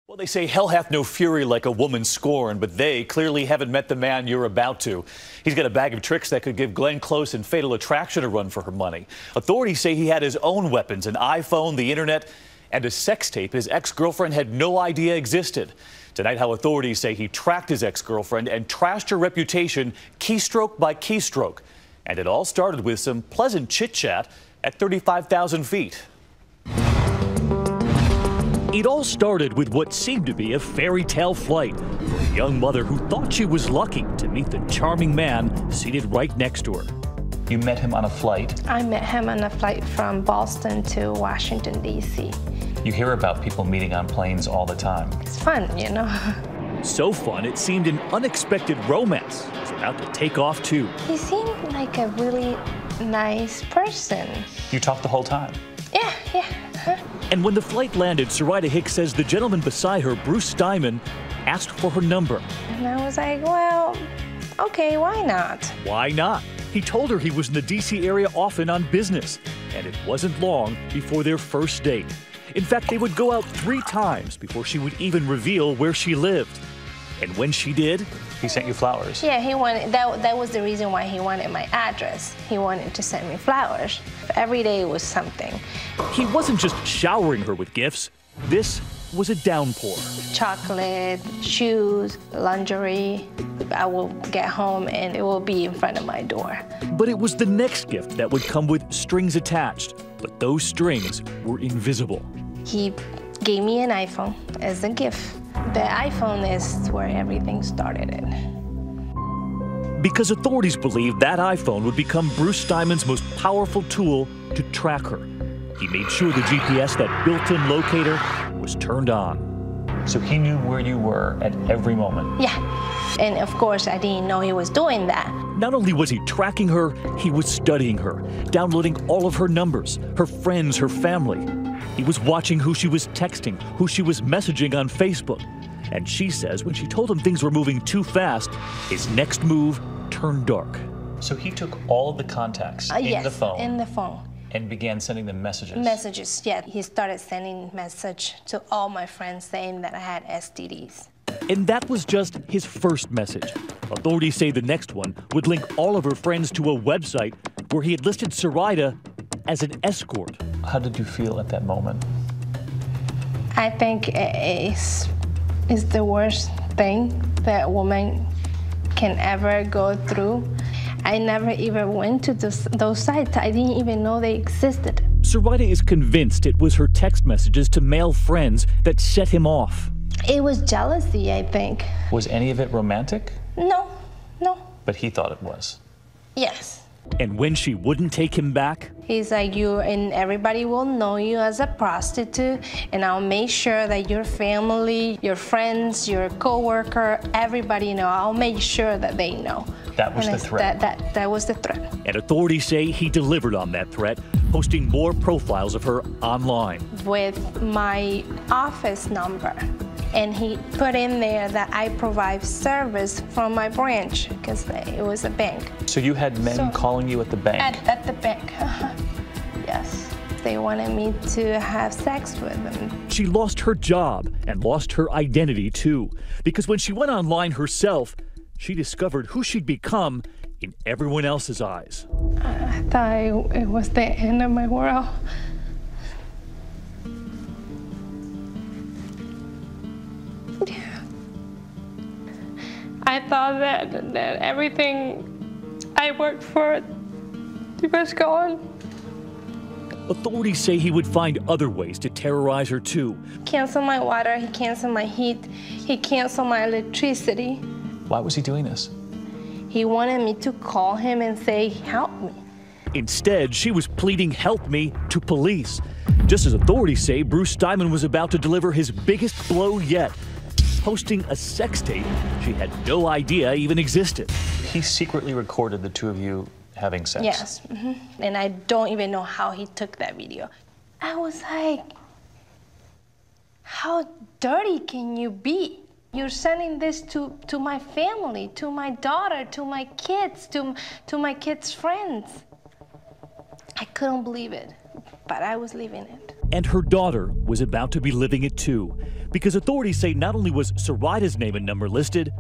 Well, they say hell hath no fury like a woman scorned, but they clearly haven't met the man you're about to. He's got a bag of tricks that could give Glenn Close and Fatal Attraction a run for her money. Authorities say he had his own weapons, an iPhone, the internet, and a sex tape his ex-girlfriend had no idea existed. Tonight, how authorities say he tracked his ex-girlfriend and trashed her reputation keystroke by keystroke. And it all started with some pleasant chit-chat at 35,000 feet. It all started with what seemed to be a fairy tale flight for a young mother who thought she was lucky to meet the charming man seated right next to her. You met him on a flight? I met him on a flight from Boston to Washington, D.C. You hear about people meeting on planes all the time. It's fun, you know. So fun, it seemed an unexpected romance was about to take off, too. He seemed like a really nice person. You talked the whole time? Yeah. And when the flight landed, Sarita Hicks says the gentleman beside her, Bruce Steinman, asked for her number. And I was like, well, okay, why not? Why not? He told her he was in the D.C. area often on business, and it wasn't long before their first date. In fact, they would go out 3 times before she would even reveal where she lived. And when she did, he sent you flowers. Yeah, he wanted, that was the reason why he wanted my address. He wanted to send me flowers. Every day was something. He wasn't just showering her with gifts. This was a downpour. Chocolate, shoes, lingerie. I will get home and it will be in front of my door. But it was the next gift that would come with strings attached. But those strings were invisible. He gave me an iPhone as a gift. The iPhone is where everything started. Because authorities believe that iPhone would become Bruce Steinman's most powerful tool to track her. He made sure the GPS, that built-in locator, was turned on. So he knew where you were at every moment? Yeah. And of course, I didn't know he was doing that. Not only was he tracking her, he was studying her, downloading all of her numbers, her friends, her family. He was watching who she was texting, who she was messaging on Facebook. And she says when she told him things were moving too fast, his next move turned dark. So he took all of the contacts in the phone and began sending them messages? Messages, yeah. He started sending message to all my friends saying that I had STDs. And that was just his first message. Authorities say the next one would link all of her friends to a website where he had listed Sarita as an escort. How did you feel at that moment? I think it's the worst thing that a woman can ever go through. I never even went to those sites. I didn't even know they existed. Sarita is convinced it was her text messages to male friends that set him off. It was jealousy, I think. Was any of it romantic? No. But he thought it was? Yes. And when she wouldn't take him back? He's like, and everybody will know you as a prostitute, and I'll make sure that your family, your friends, your co-worker, everybody know. I'll make sure that they know. That was the threat? That was the threat. And authorities say he delivered on that threat, posting more profiles of her online. With my office number. And he put in there that I provide service from my branch, because it was a bank. So you had men calling you at the bank? At the bank, yes. They wanted me to have sex with them. She lost her job and lost her identity too, because when she went online herself, she discovered who she'd become in everyone else's eyes. I thought it was the end of my world. I thought that everything I worked for was gone. Authorities say he would find other ways to terrorize her too. Cancel my water, he canceled my heat, he canceled my electricity. Why was he doing this? He wanted me to call him and say, help me. Instead, she was pleading help me to police. Just as authorities say, Bruce Steinman was about to deliver his biggest blow yet, posting a sex tape she had no idea even existed. He secretly recorded the two of you having sex? Yes, and I don't even know how he took that video. I was like, how dirty can you be? You're sending this to my family, to my daughter, to my kids, to my kids' friends. I couldn't believe it, but I was living it. And her daughter was about to be living it too, because authorities say not only was Soraida's name and number listed,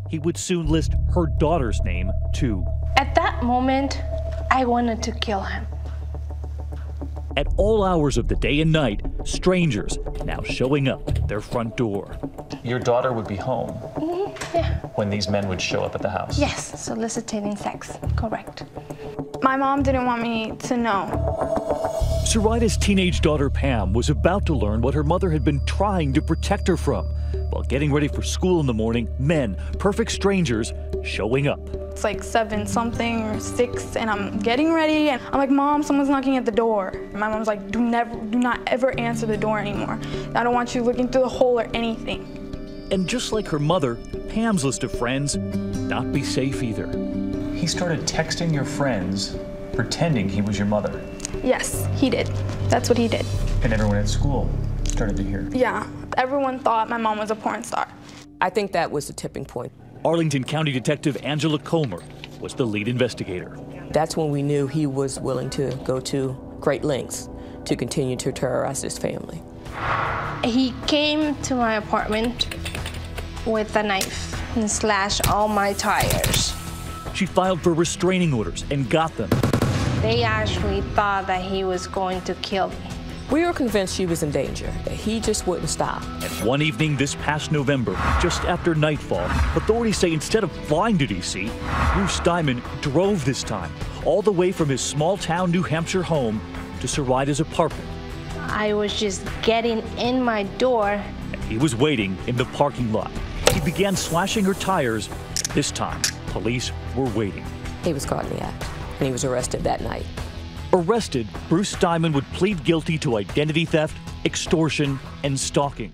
he would soon list her daughter's name too. At that moment, I wanted to kill him. At all hours of the day and night, strangers now showing up at their front door. Your daughter would be home Yeah. when these men would show up at the house? Yes, soliciting sex, correct. My mom didn't want me to know. Soraida's teenage daughter Pam was about to learn what her mother had been trying to protect her from. While getting ready for school in the morning, men, perfect strangers, showing up. It's like 7-something or 6, and I'm getting ready, and I'm like, Mom, someone's knocking at the door. My mom's like, do not ever answer the door anymore. I don't want you looking through the hole or anything. And just like her mother, Pam's list of friends would not be safe either. He started texting your friends, pretending he was your mother. Yes, he did. That's what he did. And everyone at school started to hear. Yeah, everyone thought my mom was a porn star. I think that was the tipping point. Arlington County Detective Angela Comer was the lead investigator. That's when we knew he was willing to go to great lengths to continue to terrorize his family. He came to my apartment with a knife and slashed all my tires. She filed for restraining orders and got them. They actually thought that he was going to kill me. We were convinced she was in danger, that he just wouldn't stop. And one evening this past November, just after nightfall, authorities say instead of flying to D.C., Bruce Diamond drove this time, all the way from his small-town New Hampshire home to Soraida's apartment. I was just getting in my door. And he was waiting in the parking lot. He began slashing her tires. This time, police were waiting. He was caught in the act, and he was arrested that night. Arrested, Bruce Diamond would plead guilty to identity theft, extortion, and stalking.